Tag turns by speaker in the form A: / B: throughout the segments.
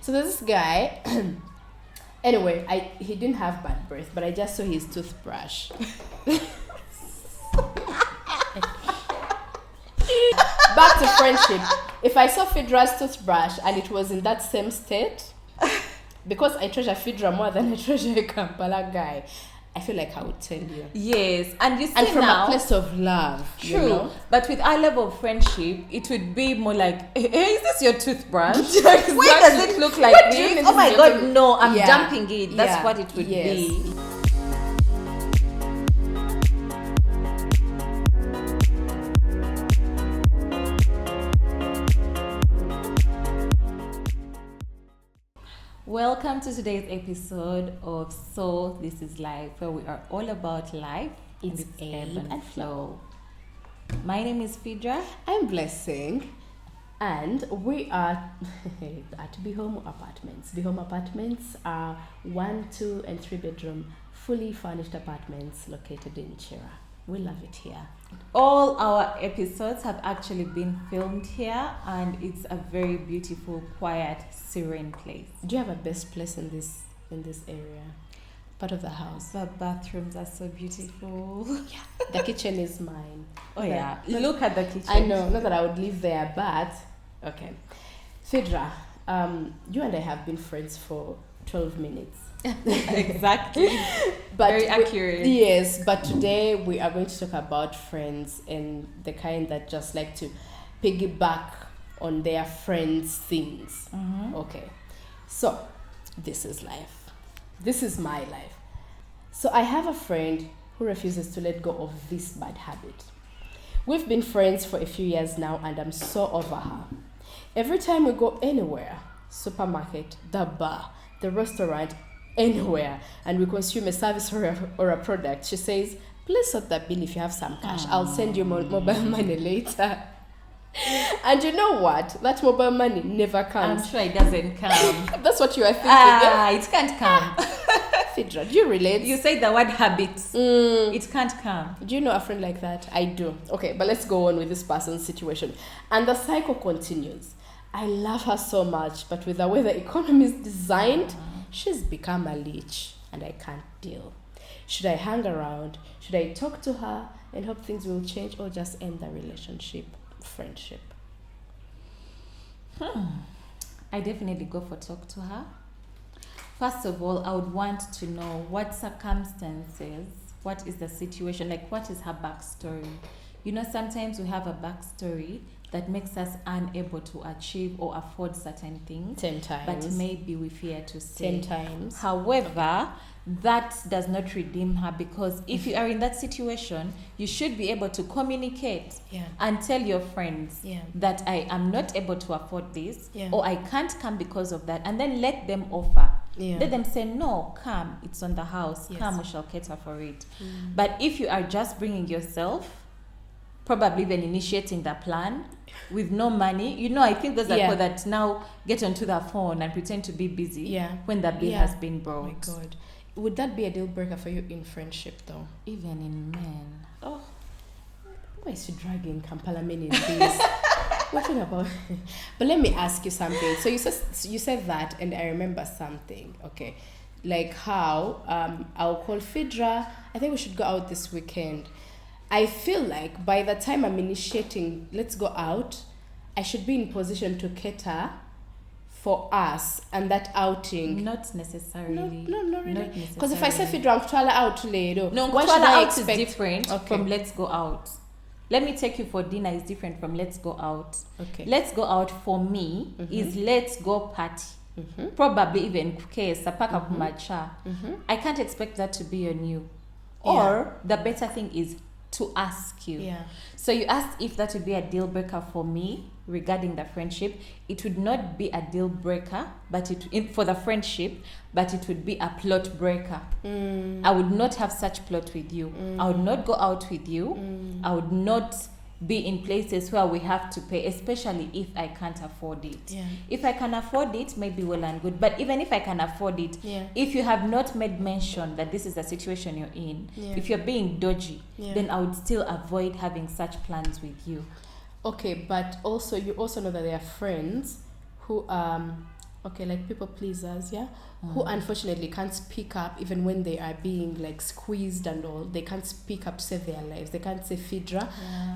A: So there's this guy. Anyway, he didn't have bad breath, but I just saw his toothbrush. Back to friendship. If I saw Phidra's toothbrush and it was in that same state, because I treasure Phidra more than I treasure a Kampala guy, I feel like I would tell you.
B: Yes, and you see
A: and from
B: now,
A: a place of love.
B: True,
A: you know?
B: But with our level of friendship, it would be more like, hey, is this your toothbrush?
A: Exactly.
B: Why does it look like
A: What do you
B: this?
A: mean
B: Oh my
A: this is your
B: God, no, I'm
A: Yeah.
B: dumping it. That's
A: Yeah.
B: what it would
A: Yes.
B: be. Welcome to today's episode of So This Is Life, where we are all about life in
A: It's
B: its
A: ebb
B: ebb and
A: and
B: flow. My name is Phidra.
A: I'm Blessing, and we are at Behomu Apartments. Behomu Apartments are 1, 2, and 3 bedroom, fully furnished apartments located in Chira. We love it here.
B: All our episodes have actually been filmed here, and it's a very beautiful, quiet, serene place.
A: Do you have a best place in this area? Part of the house.
B: The bathrooms are so beautiful.
A: The kitchen is mine.
B: Oh yeah, look at the kitchen.
A: I know, not that I would live there, but okay. Phidra, you and I have been friends for 12 minutes.
B: Exactly.
A: But
B: very accurate.
A: Yes, but today we are going to talk about friends and the kind that just like to piggyback on their friends' things.
B: Mm-hmm.
A: Okay, so this is life. This is my life. So I have a friend who refuses to let go of this bad habit. We've been friends for a few years now, and I'm so over her. Every time we go anywhere, supermarket, the bar, the restaurant, anywhere, and we consume a service or a product, she says, please sort the bill if you have some cash. I'll send you mobile money later. And you know what? That mobile money never comes.
B: I'm sure it doesn't come.
A: That's what you are thinking. Yeah?
B: It can't come.
A: Phidra, do you relate?
B: You say the word habits. It can't come.
A: Do you know a friend like that? I do. Okay, but let's go on with this person's situation. And the cycle continues. I love her so much, but with the way the economy is designed, she's become a leech, and I can't deal. Should I hang around? Should I talk to her and hope things will change, or just end the relationship, friendship?
B: I definitely go for talk to her. First of all, I would want to know what circumstances, what is the situation, like what is her backstory. You know, sometimes we have a backstory that makes us unable to achieve or afford certain things.
A: 10 times.
B: But maybe we fear to say.
A: 10 times.
B: However, that does not redeem her, because if you are in that situation, you should be able to communicate and tell your friends that I am not able to afford this, or I can't come because of that, and then let them offer. Let them say, no, come, it's on the house, come, we shall cater for it. But if you are just bringing yourself, probably even initiating the plan with no money, you know, I think there's a people that now get onto the phone and pretend to be busy when the bill has been brought.
A: Oh my God. Would that be a deal breaker for you in friendship, though?
B: Even in men.
A: Oh, why is she dragging Kampala men in this? What talking about? But let me ask you something. So you said that, and I remember something. Okay, like how I'll call Phidra. I think we should go out this weekend. I feel like by the time I'm initiating, let's go out, I should be in position to cater for us and that outing.
B: Not necessarily.
A: No, not really.
B: Not necessarily.
A: Because if I say Phidra, Kutwala out later.
B: No,
A: what
B: Kutwala
A: should I
B: out
A: expect?
B: is different from let's go out. Let me take you for dinner is different from let's go out. Okay. Let's go out for me is let's go party. Probably even kukesa paka kumacha. I can't expect that to be on you. Or the better thing is to ask you. So you asked if that would be a deal breaker for me regarding the friendship. It would not be a deal breaker, but for the friendship, but it would be a plot breaker. I would not have such plot with you. I would not go out with you. I would not be in places where we have to pay, especially if I can't afford it. If I can afford it, maybe well and good. But even if I can afford it, if you have not made mention that this is the situation you're in, if you're being dodgy, then I would still avoid having such plans with you.
A: Okay, but also you also know that there are friends who Okay, like people pleasers, yeah, who unfortunately can't speak up even when they are being like squeezed and all. They can't speak up to save their lives. They can't say, Phidra,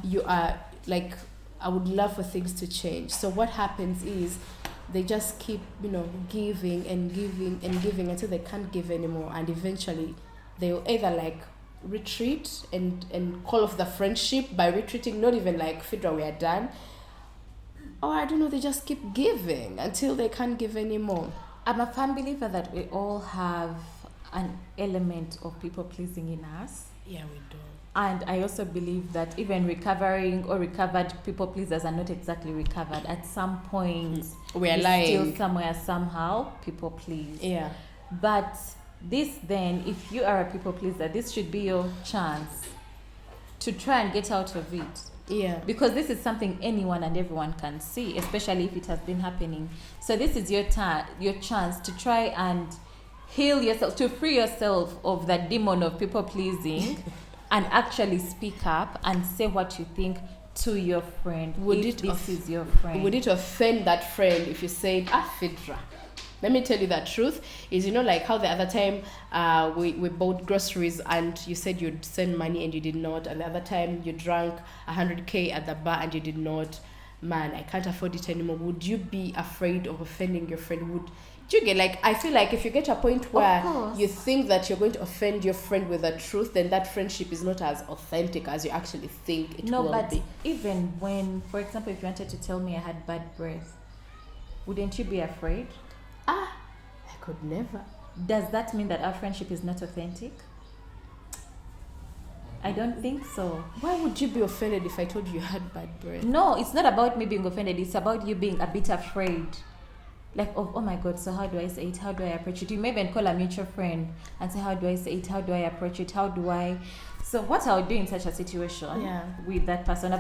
A: you are like, I would love for things to change. So what happens is they just keep, giving and giving and giving until they can't give anymore, and eventually they'll either like retreat and call off the friendship by retreating, not even like, Phidra, we are done. Or I don't know, they just keep giving until they can't give anymore.
B: I'm a firm believer that we all have an element of people pleasing in us.
A: Yeah, we do.
B: And I also believe that even recovering or recovered people pleasers are not exactly recovered. At some point,
A: we are lying.
B: Still somewhere, somehow, people please.
A: Yeah.
B: But this then, if you are a people pleaser, this should be your chance to try and get out of it.
A: Yeah.
B: Because this is something anyone and everyone can see, especially if it has been happening. So this is your chance to try and heal yourself, to free yourself of that demon of people pleasing and actually speak up and say what you think to your friend. This is your friend.
A: Would it offend that friend if you said, Phidra, let me tell you the truth, is like how the other time we bought groceries and you said you'd send money and you did not, and the other time you drank 100k at the bar and you did not. Man, I can't afford it anymore. Would you be afraid of offending your friend? Do you get, like, I feel like if you get to a point where you think that you're going to offend your friend with the truth, then that friendship is not as authentic as you actually think it will be. No, but
B: even when, for example, if you wanted to tell me I had bad breath, wouldn't you be afraid?
A: I could never.
B: Does that mean that our friendship is not authentic? I don't think so.
A: Why would you be offended if I told you had bad breath?
B: No, it's not about me being offended. It's about you being a bit afraid. Like, oh my God, so how do I say it? How do I approach it? You may even call a mutual friend and say, how do I say it? How do I approach it? How do I... So what I would do in such a situation with that person?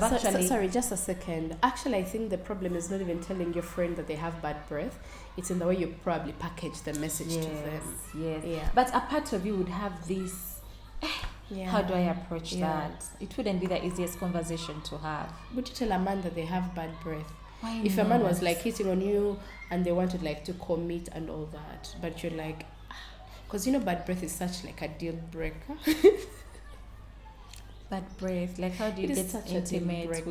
A: Sorry, just a second. Actually, I think the problem is not even telling your friend that they have bad breath. It's in the way you probably package the message to them.
B: Yes. Yeah. But a part of you would have this, how do I approach that? It wouldn't be the easiest conversation to have.
A: Would you tell a man that they have bad breath?
B: Why
A: if
B: not?
A: A man was like hitting on you and they wanted like to commit and all that, but you're like, because bad breath is such like a deal breaker.
B: Bad breath, like how do you get intimate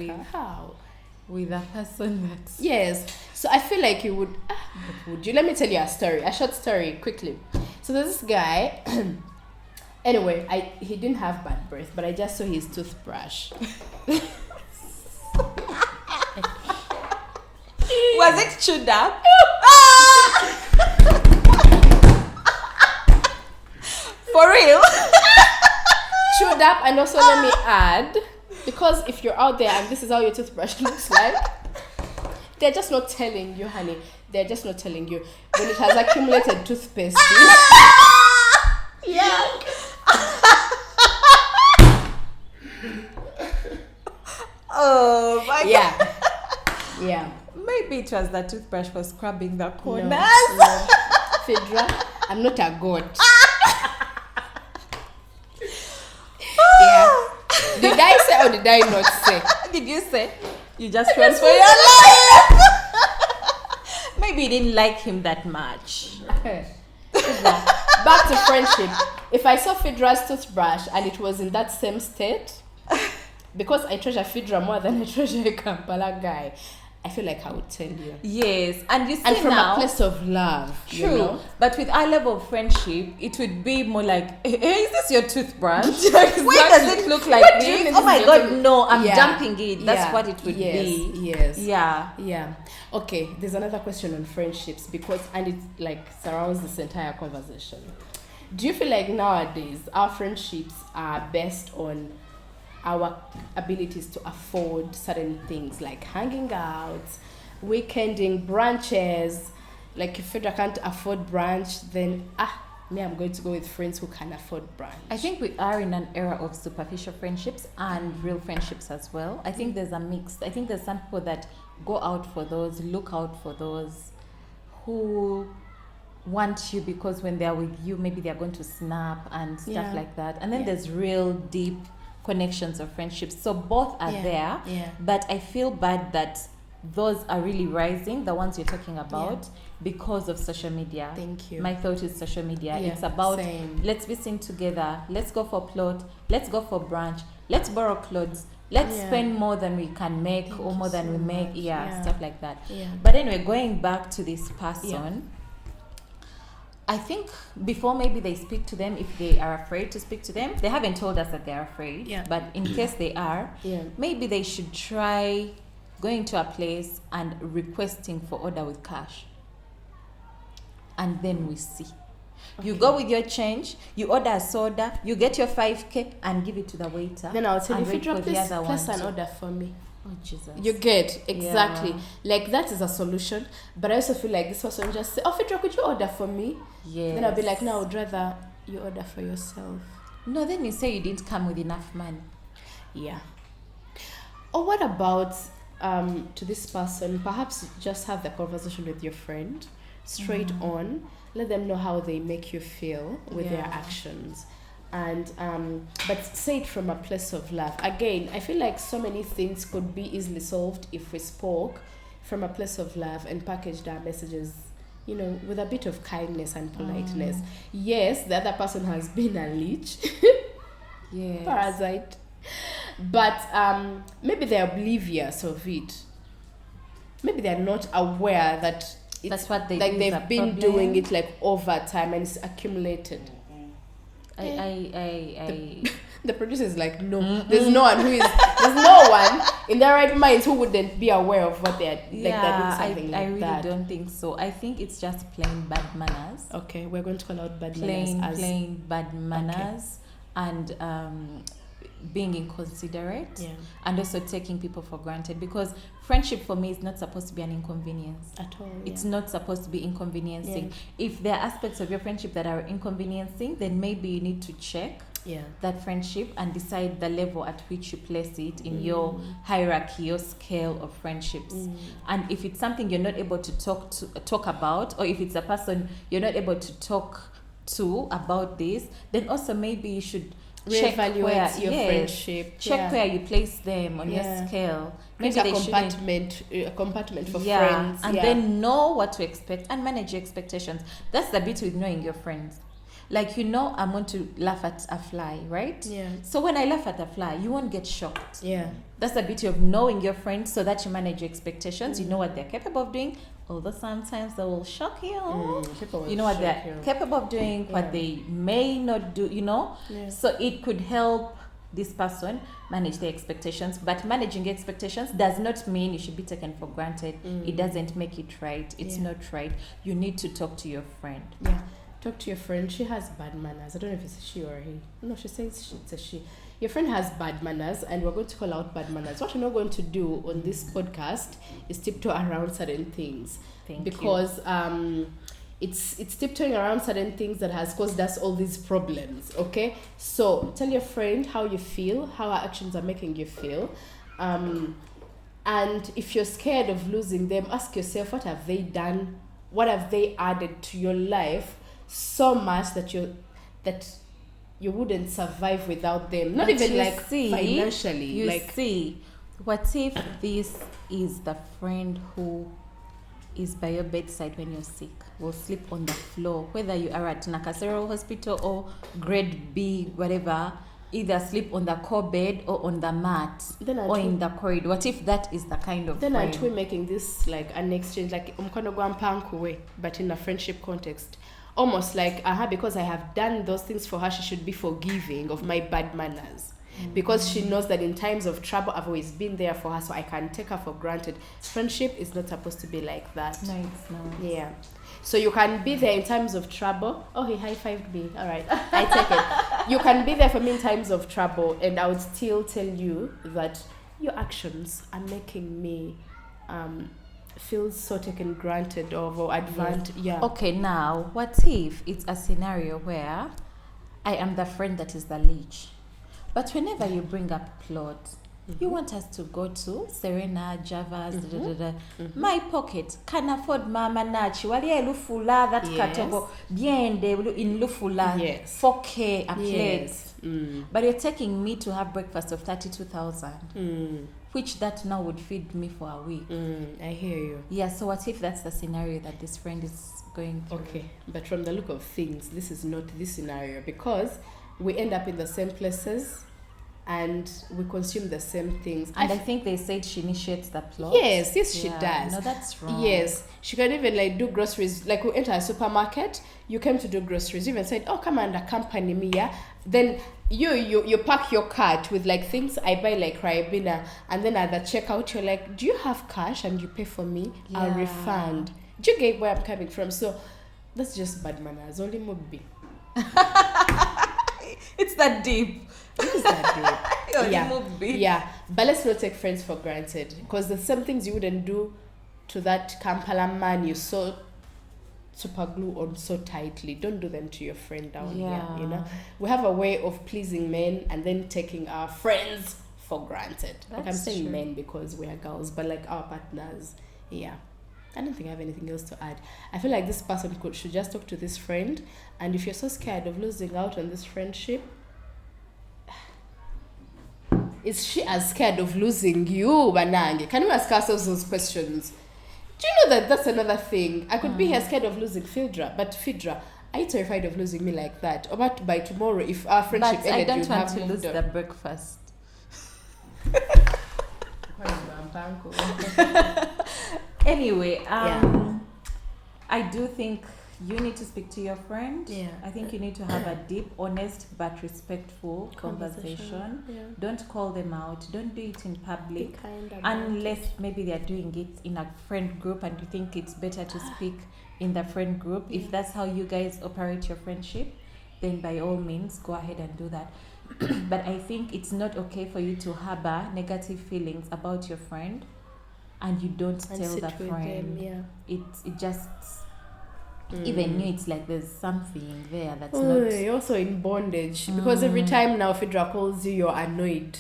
B: with a person that's...
A: Yes, so I feel like you would, but would you? Let me tell you a short story quickly. So there's this guy, anyway, he didn't have bad breath, but I just saw his toothbrush.
B: Was it chewed up? For real?
A: Chewed up, and also let me add, because if you're out there and this is how your toothbrush looks like, they're just not telling you, honey. They're just not telling you when it has accumulated toothpaste.
B: Yeah. Oh my God.
A: Yeah.
B: Maybe it was the toothbrush for scrubbing the corners.
A: No. Phidra, I'm not a goat. Yeah. Did I say or did I not say?
B: Did you say? You just transfer your life. Maybe you didn't like him that much.
A: Phidra, back to friendship. If I saw Phidra's toothbrush and it was in that same state, because I treasure Phidra more than I treasure a Kampala guy, I feel like I would tell you.
B: Yes, and you see
A: and from
B: now,
A: a place of love.
B: True, but with our level of friendship, it would be more like, hey, is this your toothbrush? Exactly. Why does it look like this? Oh my God, no, I'm dumping it. That's what it would be.
A: Yes.
B: Yeah.
A: Okay, there's another question on friendships and it like surrounds this entire conversation. Do you feel like nowadays our friendships are based on our abilities to afford certain things like hanging out, weekending, brunches? Like if Phidra can't afford brunch, then I'm going to go with friends who can afford brunch.
B: I think we are in an era of superficial friendships and real friendships as well. I think there's a mix. I think there's some people that go out for those, look out for those who want you because when they're with you, maybe they're going to snap and stuff like that. And then there's real deep connections of friendships. So both are there, but I feel bad that those are really rising, the ones you're talking about, because of social media.
A: Thank you.
B: My thought is social media. It's about, let's be seen together, let's go for plot, let's go for brunch, let's borrow clothes, let's spend more than we can make or more than we make. Stuff like that. But anyway, going back to this person, I think before maybe they speak to them, if they are afraid to speak to them, they haven't told us that they're afraid, but in case they are, maybe they should try going to a place and requesting for order with cash. And then we see. You go with your change, you order a soda, you get your 5K and give it to the waiter.
A: Then I'll tell you, Phidra, please place an order for me.
B: Oh, Jesus.
A: You get, exactly. Like, that is a solution. But I also feel like this person just say, oh, Phidra, could you order for me?
B: Yes.
A: Then I'll be like, no, I would rather you order for yourself.
B: No, then you say you didn't come with enough money.
A: Yeah. Or what about, to this person, perhaps just have the conversation with your friend, straight on. Let them know how they make you feel with their actions. And but say it from a place of love. Again, I feel like so many things could be easily solved if we spoke from a place of love and packaged our messages, you know, with a bit of kindness and politeness. Yes, the other person has been a leech, parasite, but maybe they're oblivious of it. Maybe they're not aware that
B: that's what they
A: like they've been doing it like over time and it's accumulated. The producer is like, no, there's no one in their right minds who wouldn't be aware of what they're like. They're doing something
B: I really don't think so. I think it's just plain bad manners.
A: Okay, we're going to call out bad manners.
B: Plain bad manners, and being inconsiderate, and also taking people for granted, because friendship for me is not supposed to be an inconvenience
A: at all.
B: It's not supposed to be inconveniencing. If there are aspects of your friendship that are inconveniencing, then maybe you need to check that friendship and decide the level at which you place it in your hierarchy or scale of friendships. And if it's something you're not able to talk about, or if it's a person you're not able to talk to about this, then also maybe you should
A: reevaluate your friendship.
B: Check where you place them on your scale.
A: Maybe a compartment for friends.
B: And then know what to expect and manage your expectations. That's the bit with knowing your friends. Like, you know, I'm going to laugh at a fly, right? So when I laugh at a fly, you won't get shocked. That's the beauty of knowing your friends, so that you manage your expectations. You know what they're capable of doing, although sometimes they will shock you. You know what they're capable of doing, what they may not do, you know. So it could help this person manage their expectations. But managing expectations does not mean you should be taken for granted. It doesn't make it right. It's not right. You need to talk to your friend.
A: Talk to your friend. She has bad manners. I don't know if it's a she or a he. No, she says it's a she. Your friend has bad manners, and we're going to call out bad manners. What we're not going to do on this podcast is tiptoe around certain things. Because it's tiptoeing around certain things that has caused us all these problems. Okay? So tell your friend how you feel, how our actions are making you feel. And if you're scared of losing them, ask yourself, what have they done? What have they added to your life so much that you wouldn't survive without them? Not even like financially.
B: You see, what if this is the friend who is by your bedside when you're sick, will sleep on the floor, whether you are at Nakasero Hospital or grade B, whatever, either sleep on the core bed or on the mat or in the corridor. What if that is the kind of friend?
A: Aren't we making this like an exchange, like but in a friendship context? Almost like, because I have done those things for her, she should be forgiving of my bad manners. Because she knows that in times of trouble, I've always been there for her, so I can take her for granted. Friendship is not supposed to be like that.
B: No, it's not.
A: Yeah. So you can be there in times of trouble. Oh, he high-fived me. All right. I take it. You can be there for me in times of trouble, and I would still tell you that your actions are making me feel so taken granted of or advanced.
B: Okay, now, what if it's a scenario where I am the friend that is the leech? But whenever you bring up plot, you want us to go to Serena, Javas, my pocket can afford Mama Nachi. Wali lufula that katogo bien de in lufula 4K a plate. But you're taking me to have breakfast of 32,000. which that now would feed me for a week.
A: I hear you.
B: Yeah, so what if that's the scenario that this friend is going through?
A: Okay, but from the look of things, this is not this scenario, because we end up in the same places and we consume the same things.
B: And I think they said she initiates the plot.
A: Yes, she does.
B: No, that's wrong.
A: Yes, she can even like do groceries. Like we enter a supermarket, you came to do groceries. You even said, "Oh, come and accompany me." Yeah. Then you pack your cart with like things I buy like Ribena, and then at the checkout you're like, "Do you have cash?" And you pay for me.
B: Yeah.
A: I'll refund. Do you get where I'm coming from? So that's just bad manners. Only Mobi.
B: It's that deep.
A: It's that deep.
B: Yeah.
A: Yeah, but let's not take friends for granted, because there's some things you wouldn't do to that Kampala man you so super glue on so tightly. Don't do them to your friend down here. You know, we have a way of pleasing men and then taking our friends for granted. Like I'm saying
B: true.
A: Men because we are girls, but like our partners. Yeah, I don't think I have anything else to add. I feel like this person should just talk to this friend, and if you're so scared of losing out on this friendship, is she as scared of losing you, Banange? Can we ask ourselves those questions? Do you know that that's another thing? I could be here scared of losing Phidra, but Phidra, are you terrified of losing me like that? Or about by tomorrow, if our friendship
B: But
A: ended,
B: I don't
A: you'd
B: want
A: have
B: to lose
A: moved
B: the breakfast. Anyway, I do think you need to speak to your friend.
A: Yeah.
B: I think you need to have a deep, honest, but respectful conversation.
A: Yeah.
B: Don't call them out. Don't do it in public.
A: Be kind about
B: Unless maybe they're doing it in a friend group and you think it's better to speak in the friend group.
A: Yeah.
B: If that's how you guys operate your friendship, then by all means, go ahead and do that. But I think it's not okay for you to harbor negative feelings about your friend and you don't
A: And
B: tell
A: sit
B: the
A: with
B: friend.
A: them, yeah.
B: It just even you, it's like there's something there that's
A: You're also in bondage, because every time now Phidra calls you, you're annoyed.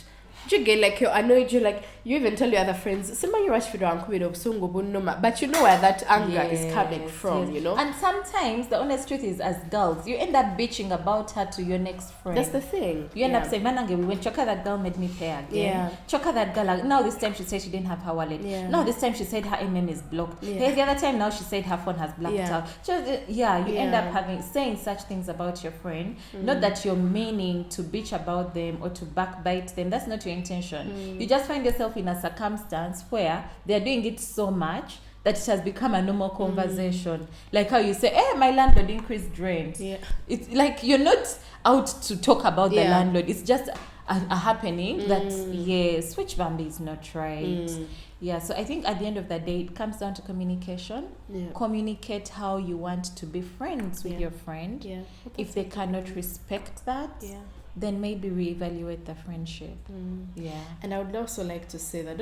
A: Do you get like you're annoyed? You like you even tell your other friends, "Sema you watch Phidra and Kubido Sungo Bunoma," but you know where that anger is coming from.
B: Yes.
A: You know.
B: And sometimes the honest truth is, as girls, you end up bitching about her to your next friend.
A: That's the thing.
B: You end up saying, "Manange, we went choka, that girl made me pay again.
A: Yeah.
B: Choka, that girl. Now this time she said she didn't have her wallet.
A: Yeah.
B: Now this time she said her MM is blocked.
A: Yeah.
B: Hey, the other time now she said her phone has blacked
A: Yeah.
B: out. Just, you end up saying such things about your friend. Not that you're meaning to bitch about them or to backbite them. That's not your intention. You just find yourself in a circumstance where they're doing it so much that it has become a normal conversation. Like how you say, "Hey, my landlord increased rent."
A: Yeah.
B: It's like you're not out to talk about the landlord. It's just a happening that, yes, which Bambi is not right. Yeah, so I think at the end of the day, it comes down to communication.
A: Yeah.
B: Communicate how you want to be friends with your friend.
A: Yeah.
B: If they cannot respect that, then maybe reevaluate the friendship. Yeah.
A: And I would also like to say that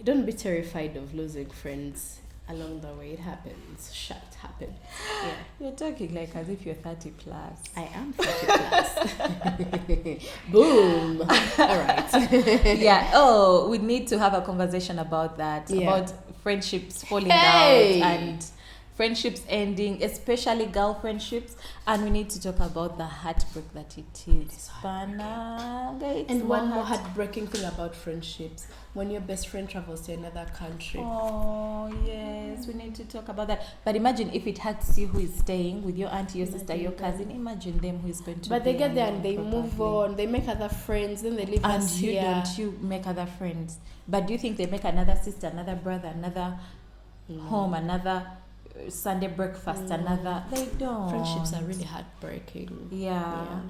A: don't be terrified of losing friends along the way. It happens. It happens. Yeah.
B: You're talking like as if you're 30 plus.
A: I am 30 plus. Boom. All right.
B: Yeah. Oh, we need to have a conversation about that.
A: Yeah.
B: About friendships falling out and friendships ending, especially girl friendships, and we need to talk about the heartbreak that it is.
A: And one more heartbreaking thing about friendships: when your best friend travels to another country.
B: Oh yes, we need to talk about that. But imagine if it hurts you who is staying with your auntie, your sister, your cousin. Imagine them who is going to.
A: But they get there and they move on. They make other friends. Then they leave us here.
B: And you make other friends. But do you think they make another sister, another brother, another home, another Sunday breakfast, another? They don't.
A: Friendships are really heartbreaking.
B: Yeah.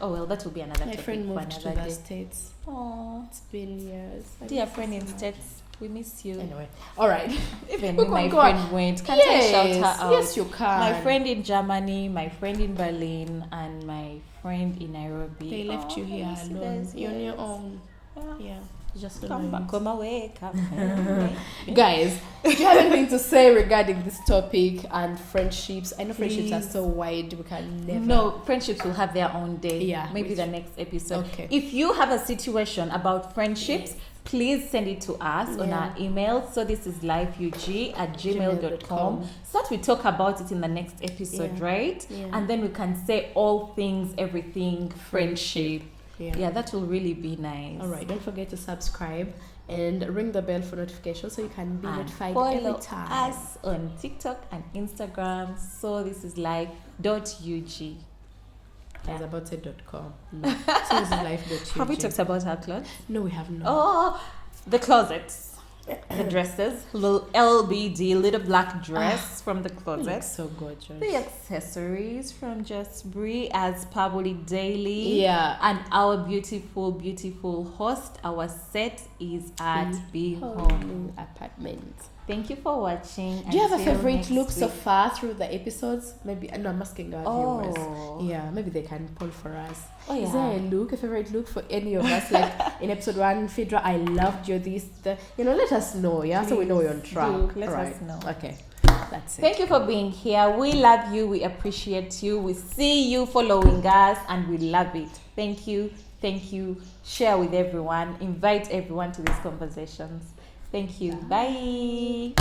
B: Oh well, that will be another topic.
A: My friend moved to the
B: day.
A: States.
B: Oh,
A: it's been years.
B: Dear friend in States, we miss you.
A: Anyway, all right.
B: Even when my friend went, can't I shout her out?
A: Yes, you can.
B: My friend in Germany, my friend in Berlin, and my friend in Nairobi.
A: They left you here alone. You're on your own. Yeah. Just
B: come back, come away, come away.
A: Guys, do you have anything to say regarding this topic and friendships? I know friendships are so wide, we can never.
B: No, friendships will have their own day.
A: Yeah,
B: maybe the next episode.
A: Okay.
B: If you have a situation about friendships, please send it to us on our email. So this is lifeug@gmail.com. So that we talk about it in the next episode, right?
A: Yeah.
B: And then we can say all things, everything, friendship. Yeah, that will really be nice.
A: All right, don't forget to subscribe and ring the bell for notifications so you can be notified
B: follow
A: every time.
B: us on TikTok and Instagram. So this is life.ug.
A: I was about to say .com. No. So this is life.ug.
B: Have we talked about our clothes?
A: No, we have not.
B: Oh, the closets. The dresses, little LBD, little black dress from the closet.
A: Looks so gorgeous.
B: The accessories from Jyst, Bree as probably daily.
A: Yeah.
B: And our beautiful, beautiful host. Our set is at Behomu
A: apartment.
B: Thank you for watching.
A: Do you have a favorite look so far through the episodes? Maybe no, I'm asking our viewers. Yeah, maybe they can poll for us.
B: Oh yeah.
A: Is there a favorite look for any of us? Like in episode 1, Phidra, I loved you this. Let us know. Yeah, please, so we know we're on track.
B: Let us know.
A: Okay, that's it.
B: Thank you for being here. We love you. We appreciate you. We see you following us, and we love it. Thank you. Thank you. Share with everyone. Invite everyone to these conversations. Thank you. Bye.